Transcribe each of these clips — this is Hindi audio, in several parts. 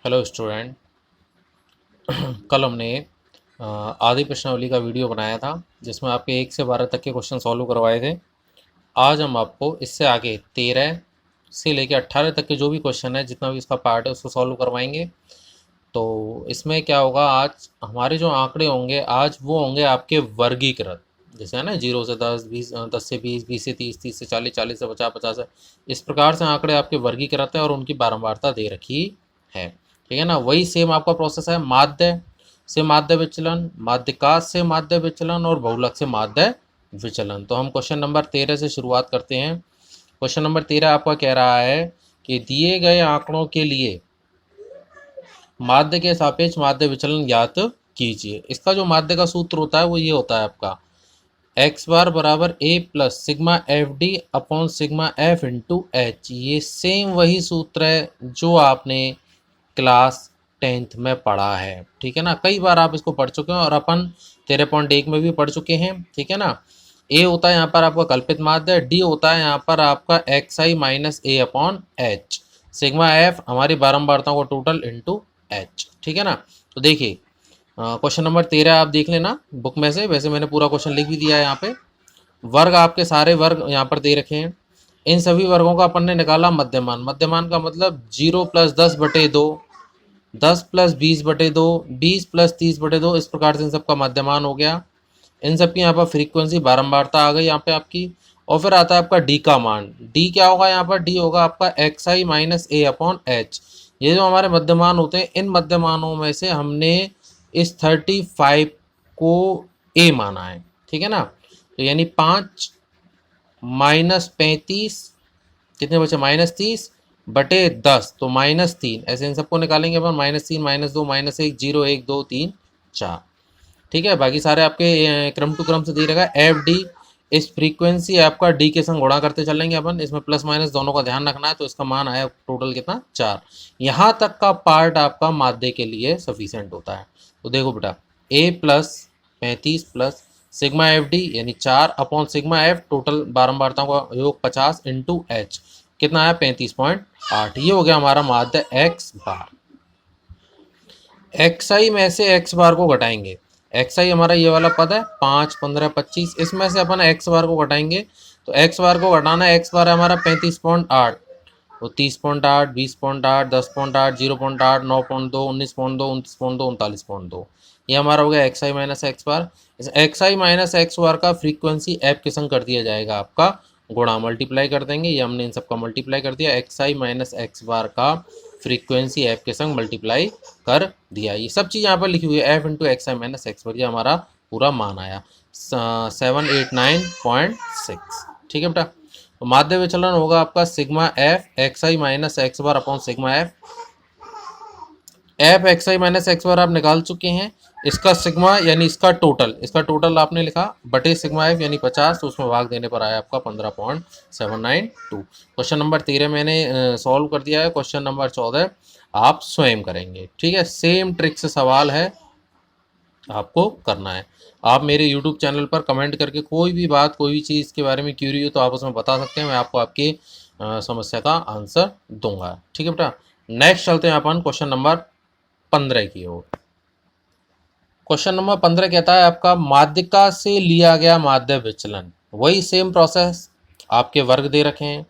Hello student. कल हमने आधी प्रश्नावली का वीडियो बनाया था जिसमें आपके 1 से 12 तक के क्वेश्चन सॉल्व करवाए थे। आज हम आपको इससे आगे 13 से लेकर 18 तक के जो भी क्वेश्चन है, जितना भी इसका पार्ट है, उसको सॉल्व करवाएंगे। तो इसमें क्या होगा, आज हमारे जो आंकड़े होंगे आज वो होंगे आपके वर्गीकृत। जैसे है ना, 0 से 10, 20, 10 से 20, 20 से 30, 30 से 40, 40 से 50, 50 से, इस प्रकार से आंकड़े आपके वर्गीकृत है और उनकी बारंबारता दे रखी है। ठीक है ना। वही सेम आपका प्रोसेस है, माध्य से माध्य विचलन, माध्यकाश से माध्य विचलन और बहुलक से माध्य विचलन। तो हम क्वेश्चन नंबर 13 से शुरुआत करते हैं। क्वेश्चन नंबर 13 आपका कह रहा है कि दिए गए आंकड़ों के लिए माध्य के सापेक्ष माध्य विचलन ज्ञात कीजिए। इसका जो माध्य का सूत्र होता है वो ये होता है आपका एक्स बार बराबर A plus sigma F D upon sigma F into H. ये सेम वही सूत्र है जो आपने क्लास 10th में पढ़ा है। ठीक है ना, कई बार आप इसको पढ़ चुके हैं और अपन 13.1 में भी पढ़ चुके हैं। ठीक है ना। ए होता है यहाँ पर आपका कल्पित माध्य, डी होता है यहाँ पर आपका x I minus A upon H, sigma F हमारी बारंबारताओं का टोटल इंटू एच। ठीक है ना। तो देखिए क्वेश्चन नंबर 13 आप देख लेना बुक में से, वैसे मैंने पूरा क्वेश्चन लिख भी दिया है यहाँ पे। वर्ग आपके सारे वर्ग यहाँ पर दे रखे हैं। इन सभी वर्गों का अपन ने निकाला मध्यमान। मध्यमान का मतलब 0+10/2, 10+20/2, 20+30/2, इस प्रकार से इन सबका मध्यमान हो गया। इन सब की यहाँ पर फ्रीक्वेंसी बारंबारता आ गई यहाँ पे आपकी। और फिर आता है आपका डी का मान। डी क्या होगा यहाँ पर, डी होगा आपका x I minus A upon H. ये जो हमारे मध्यमान होते हैं, इन मध्यमानों में से हमने इस 35 को ए माना है। ठीक है ना। तो यानी 5 माइनस 35 कितने बचे, -30/10, तो -3, ऐसे इन सबको निकालेंगे अपन। -3, -2, -1, 0, 1, 2, 3, 4। ठीक है। बाकी सारे आपके क्रम टू क्रम से दे रहेगा। एफ डी, इस फ्रीक्वेंसी आपका डी के संग गुणा करते चलेंगे अपन। इसमें प्लस माइनस दोनों का ध्यान रखना है। तो इसका मान आया टोटल कितना, 4। यहाँ तक का पार्ट आपका माध्य के लिए सफिशियंट होता है। तो देखो बेटा, A plus 35 plus sigma F D यानी 4 अपॉन सिग्मा एफ, टोटल बारंबारताओं का योग 50 इंटू एच, कितना आया 35.8। ये हो गया हमारा माध्य एक्स बार। एक्स आई में से एक्स बार को घटाएंगे। एक्स आई हमारा ये वाला पद है 5, 15, 25, इसमें से अपन एक्स बार को घटाएंगे। तो एक्स बार को घटाना, एक्स बार है हमारा 35.8, तो 30.8, 20.8, 10.8, 0.8, 9.2, 19.2, 29.2, 39.2। ये हमारा हो गया एक्स आई माइनस एक्स बार। इस एक्स आई माइनस एक्स बार का फ्रीक्वेंसी एफ के संग कर दिया जाएगा आपका गुणा, मल्टीप्लाई कर देंगे। ये हमने इन सबका मल्टीप्लाई कर दिया। एक्स आई माइनस एक्स बार का फ्रीक्वेंसी एफ के संग मल्टीप्लाई कर दिया। ये सब चीज़ यहाँ पर लिखी हुई है, F into x I minus X बार। ये हमारा पूरा मान आया 789.6। ठीक है बेटा। तो माध्य विचलन होगा आपका sigma F X I minus X bar upon sigma F. F X I minus X bar आप निकाल चुके हैं। इसका सिग्मा यानी इसका टोटल आपने लिखा बटे सिग्मा एफ यानी 50, तो उसमें भाग देने पर आया आपका 15.792। क्वेश्चन नंबर 13 मैंने सॉल्व कर दिया है। क्वेश्चन नंबर 14 आप स्वयं करेंगे। ठीक है, सेम ट्रिक से सवाल है, आपको करना है। आप मेरे YouTube चैनल पर कमेंट करके कोई भी बात, कोई भी चीज़ के बारे में क्यूरी हो तो आप उसमें बता सकते हैं। मैं आपको आपकी समस्या का आंसर दूंगा। ठीक है बेटा। नेक्स्ट चलते हैं अपन क्वेश्चन नंबर 15 की ओर। क्वेश्चन नंबर 15 कहता है आपका माध्यिका से लिया गया माध्य विचलन। वही सेम प्रोसेस, आपके वर्ग दे रखे हैं,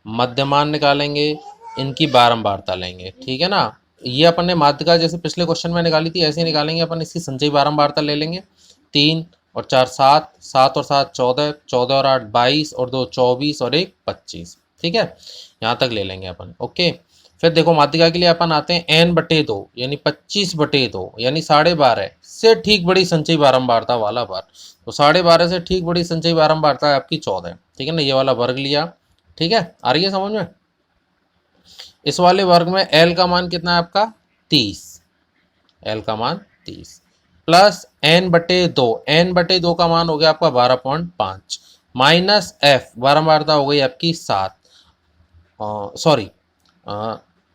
मध्यमान निकालेंगे, इनकी बारंबारता लेंगे। ठीक है ना। ये अपन ने माध्यिका जैसे पिछले क्वेश्चन में निकाली थी ऐसे ही निकालेंगे अपन। इसकी संचयी बारंबारता ले लेंगे। 3 और 4 7, 7 और 7 14, 14 और 8 22 और 2 24 और 1 25। ठीक है, यहाँ तक ले लेंगे अपन। ओके, फिर देखो माध्यिका के लिए अपन आते हैं n/2 यानी 25/2 यानी 12.5 से ठीक बड़ी संचयी बारंबारता वाला बार। तो 12.5 से ठीक बड़ी संचयी बारंबारता है आपकी 14। ठीक है ना, ये वाला वर्ग लिया। ठीक है, आ रही है समझ में। इस वाले वर्ग में L का मान कितना है आपका 30, L का मान 30 प्लस n/2, n/2 का मान हो गया आपका 12.5 माइनस f, बारंबारता हो गई आपकी 7, सॉरी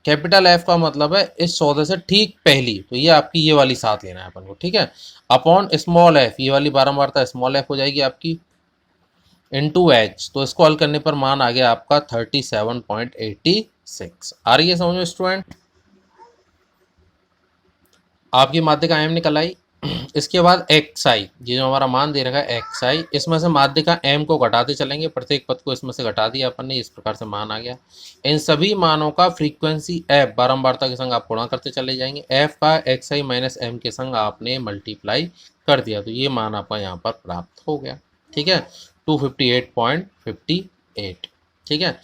कैपिटल F का मतलब है इस 14 से ठीक पहली, तो ये आपकी ये वाली 7 लेना है अपन को। ठीक है, अपॉन स्मॉल f, ये वाली बारंबारता स्मॉल f हो जाएगी आपकी इंटू एच। तो इसको हल करने पर मान आ गया आपका 37.86। आ रही है समझ में स्टूडेंट। आपकी माध्यिका m निकल आई। इसके बाद xi, ये जो हमारा मान दे रखा है xi, इसमें से माध्यिका m को घटाते चलेंगे, प्रत्येक पद को इसमें से घटा दिया अपन ने, इस प्रकार से मान आ गया। इन सभी मानों का फ्रीक्वेंसी f बारंबारता के संग आप गुणा करते चले जाएंगे, f का xi माइनस m के संग आपने मल्टीप्लाई कर दिया, तो ये मान आपका यहाँ पर प्राप्त हो गया। ठीक है, 258.58। ठीक है,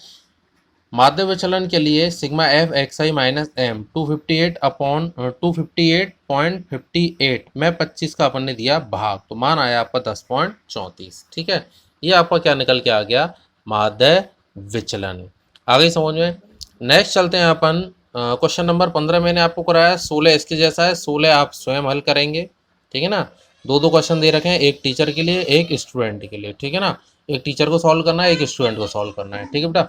माध्य विचलन के लिए sigma F X I minus M 258 में 25 का अपन ने दिया भाग, तो मान आया आपका 10.34। ठीक है, ये आपका क्या निकल के आ गया, माध्य विचलन। आ गई समझ में। नेक्स्ट चलते हैं अपन क्वेश्चन नंबर 15 मैंने आपको कराया, 16 इसके जैसा है, 16 आप स्वयं हल करेंगे। ठीक है ना, दो क्वेश्चन दे रखे हैं, एक टीचर के लिए एक स्टूडेंट के लिए। ठीक है ना, एक टीचर को सॉल्व करना है, एक स्टूडेंट को सॉल्व करना है। ठीक है बेटा,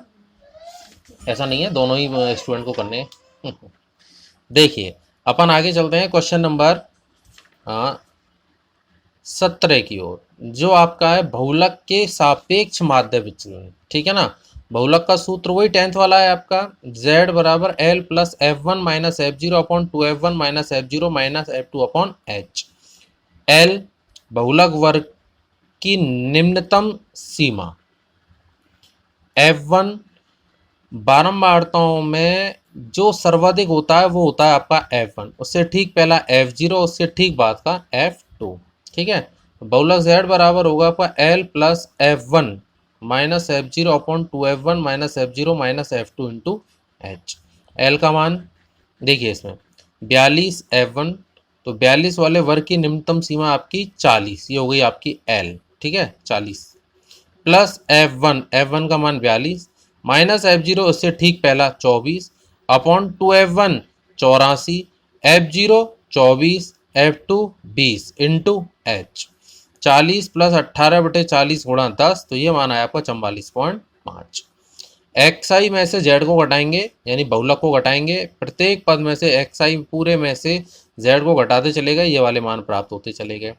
ऐसा नहीं है, दोनों ही स्टूडेंट को करने हैं। देखिए अपन आगे चलते हैं क्वेश्चन नंबर 17 की ओर, जो आपका है बहुलक के सापेक्ष माध्य विचलन। ठीक है ना, बहुलक का सूत्र वही 10th वाला है आपका, z बराबर l plus f1 minus f0 upon 2f1 minus f0 minus f2 upon h। l बहुलक वर्ग की निम्नतम सीमा, f1 बारंबारताओं में जो सर्वाधिक होता है वो होता है आपका f1, उससे ठीक पहला f0, उससे ठीक बाद का f2। ठीक है, बहुलक z बराबर होगा आपका l plus f1 minus f0 upon 2f1 minus f0 minus f2 into h। l का मान देखिए इसमें 42 f1, तो 42 वाले वर्ग की निम्नतम सीमा आपकी 40, ये हो गई आपकी l। ठीक है, 40 प्लस f1 का मान 42 माइनस f0, उससे ठीक पहला 24 upon 2f1 84, f0 24, f2 20 into h। 40 plus 18/40 गुणा 10, तो ये मान आया आपका 44.5। xi में से z को घटाएंगे, यानी बहुलक को घटाएंगे, प्रत्येक पद में से xi पूरे में से z को घटाते चलेगा, ये वाले मान प्राप्त होते चले गए।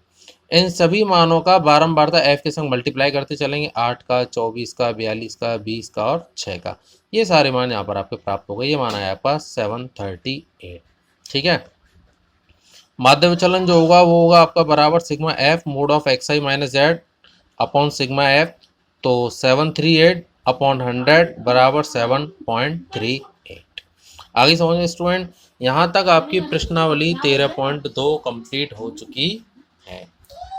इन सभी मानों का बारंबारता f के संग मल्टीप्लाई करते चलेंगे, 8 का, 24 का, 42 का, 20 का और 6 का। ये सारे मान यहाँ पर आपके प्राप्त हो गए, ये मान आया आपका 738। ठीक है, माध्य विचलन जो होगा वो होगा आपका बराबर sigma f mode of xi minus z upon sigma f, तो 738 अपॉन 100 बराबर 7.38। आगे समझ स्टूडेंट, यहाँ तक आपकी प्रश्नावली 13.2 कंप्लीट हो चुकी है।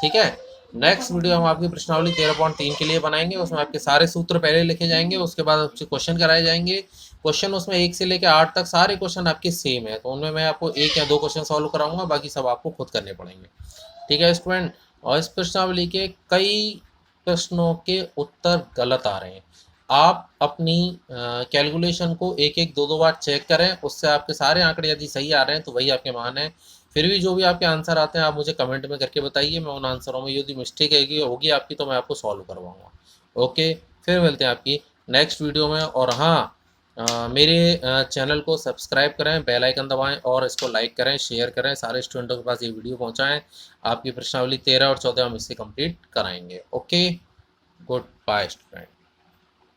ठीक है, नेक्स्ट वीडियो हम आपकी प्रश्नावली 13.3 के लिए बनाएंगे, उसमें आपके सारे सूत्र पहले लिखे जाएंगे, उसके बाद आपसे क्वेश्चन कराए जाएंगे। क्वेश्चन उसमें 1 से लेकर 8 तक सारे क्वेश्चन आपके सेम है, तो उनमें मैं आपको 1 या 2 क्वेश्चन सॉल्व कराऊंगा, बाकी सब आपको खुद करने पड़ेंगे। ठीक है स्टूडेंट, और इस प्रश्नावली के कई प्रश्नों के उत्तर गलत आ रहे हैं, आप अपनी कैलकुलेशन को 1-1, 2-2 बार चेक करें, उससे आपके सारे आंकड़े यदि सही आ रहे हैं तो वही आपके मान है। फिर भी जो भी आपके आंसर आते हैं आप मुझे कमेंट में करके बताइए, मैं उन आंसरों में यदि मिस्टेक होगी आपकी तो मैं आपको सॉल्व करवाऊंगा। ओके, फिर मिलते हैं आपकी नेक्स्ट वीडियो में। और हाँ, मेरे चैनल को सब्सक्राइब करें, बेल आइकन दबाएं और इसको लाइक करें, शेयर करें, सारे स्टूडेंटों के पास ये वीडियो पहुंचाएं। आपकी प्रश्नावली 13 और 14 हम इससे कंप्लीट कराएंगे। Okay, good bye student.